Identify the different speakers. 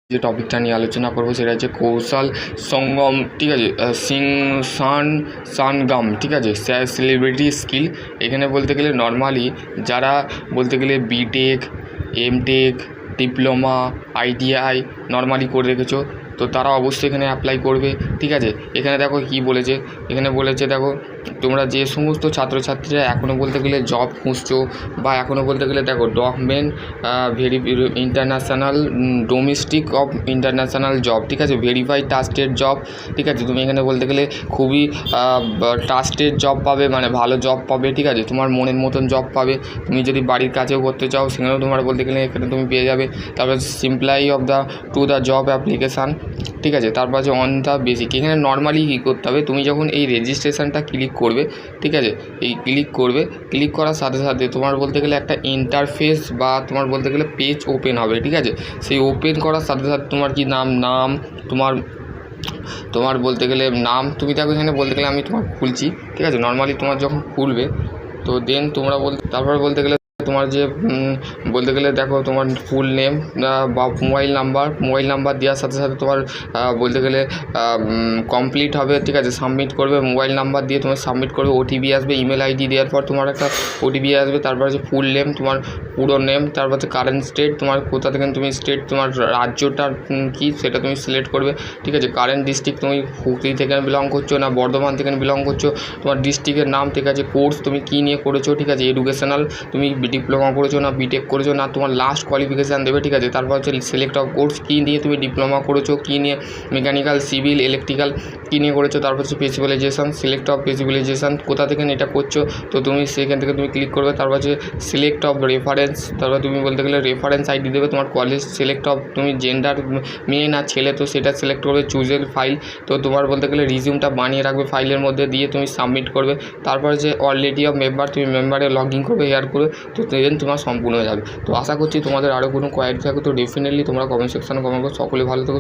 Speaker 1: যে টপিকটা নিয়ে আলোচনা করবো সেটা হচ্ছে কৌশল সঙ্গম, ঠিক আছে, সানগাম, ঠিক আছে, সেলিব্রিটি স্কিল। এখানে বলতে গেলে নর্মালি যারা বলতে গেলে BTech, MTech, diploma, ITI normally করে রেখেছো, তো তারা অবশ্যই এখানে অ্যাপ্লাই করবে, ঠিক আছে। এখানে দেখো কী বলেছে, এখানে বলেছে দেখো তোমরা যে সমস্ত ছাত্রছাত্রীরা এখনও বলতে গেলে জব খুঁজছো বা এখনও বলতে গেলে দেখো document international domestic of international job, ঠিক আছে, ভেরিফাইড ট্রাস্টেড জব, ঠিক আছে। তুমি এখানে বলতে গেলে খুবই ট্রাস্টেড জব পাবে, মানে ভালো জব পাবে, ঠিক আছে, তোমার মনের মতন জব পাবে। তুমি যদি বাড়ির কাছেও করতে চাও সেখানেও তোমার বলতে গেলে এখানে তুমি পেয়ে যাবে। তারপর সিম্পলাই of the to the job application, ঠিক আছে। তারপর আছে অন দ্য বেসিক। এখানে নর্মালি কী করতে হবে, তুমি যখন এই রেজিস্ট্রেশনটা ক্লিক করবে, ঠিক আছে, এই ক্লিক করার সাথে সাথে তোমার বলতে গেলে একটা ইন্টারফেস বা তোমার বলতে গেলে পেজ ওপেন হবে, ঠিক আছে। সেই ওপেন করার সাথে সাথে তোমার কি নাম তোমার বলতে গেলে নাম, তুমি দেখো এখানে বলতে গেলে আমি তোমার খুলছি, ঠিক আছে। নর্মালি তোমার যখন খুলবে তো দেন তোমরা তারপর বলতে গেলে তোমার যে বলতে গেলে দেখো তোমার ফুল নেম বা মোবাইল নাম্বার দেওয়ার সাথে সাথে তোমার বলতে গেলে কমপ্লিট হবে, ঠিক আছে। সাবমিট করবে, মোবাইল নাম্বার দিয়ে তোমার সাবমিট করবে, ওটিপি আসবে, ইমেল আইডি দেওয়ার পর তোমার একটা ওটিপি আসবে। তারপর হচ্ছে ফুল নেম, তোমার পুরো নেম, তারপর হচ্ছে কারেন্ট স্টেট, তোমার কোথা থেকে তুমি স্টেট, তোমার রাজ্যটা কী সেটা তুমি সিলেক্ট করবে, ঠিক আছে। কারেন্ট ডিস্ট্রিক্ট, তুমি হুগলি থেকে বিলং করছো না বর্ধমান থেকে বিলং করছো, তোমার ডিস্ট্রিক্টের নাম, ঠিক আছে। কোর্স তুমি কী নিয়ে করেছো, ঠিক আছে, এডুকেশনাল, তুমি ডিপ্লোমা করেছো না বিটেক করেছো না, তোমার লাস্ট কোয়ালিফিকেশান দেবে, ঠিক আছে। তারপর হচ্ছে সিলেক্ট অফ কোর্স, কী নিয়ে তুমি ডিপ্লোমা করেছো, কী নিয়ে মেকানিক্যাল, সিভিল, ইলেকট্রিক্যাল কী নিয়ে করেছো। তারপর হচ্ছে স্পেশালাইজেশন, সিলেক্ট অফ স্পেশালাইজেশন, কোথা থেকে এটা করছো তো তুমি সেখান থেকে তুমি ক্লিক করবে। তারপর হচ্ছে সিলেক্ট অফ রেফারেন্স, তারপর তুমি বলতে গেলে রেফারেন্স আইডি দেবে, তোমার কলেজ সিলেক্ট অফ, তুমি জেন্ডার মেয়ে না ছেলে তো সেটা সিলেক্ট করবে। চুজের ফাইল, তো তোমার বলতে গেলে রিজিউমটা বানিয়ে রাখবে ফাইলের মধ্যে, দিয়ে তুমি সাবমিট করবে। তারপর যে অলরেডি অফ মেম্বার, তুমি মেম্বারে লগ ইন করবে হেয়ার করে, তো দেন তোমার সম্পূর্ণ হয়ে যাবে। তো আশা করছি তোমাদের আরও কোনো কোয়ারি থাকে তো ডেফিনেটলি তোমরা কমেন্ট সেকশানে কমেন্ট করো। সকলে ভালো থেকো।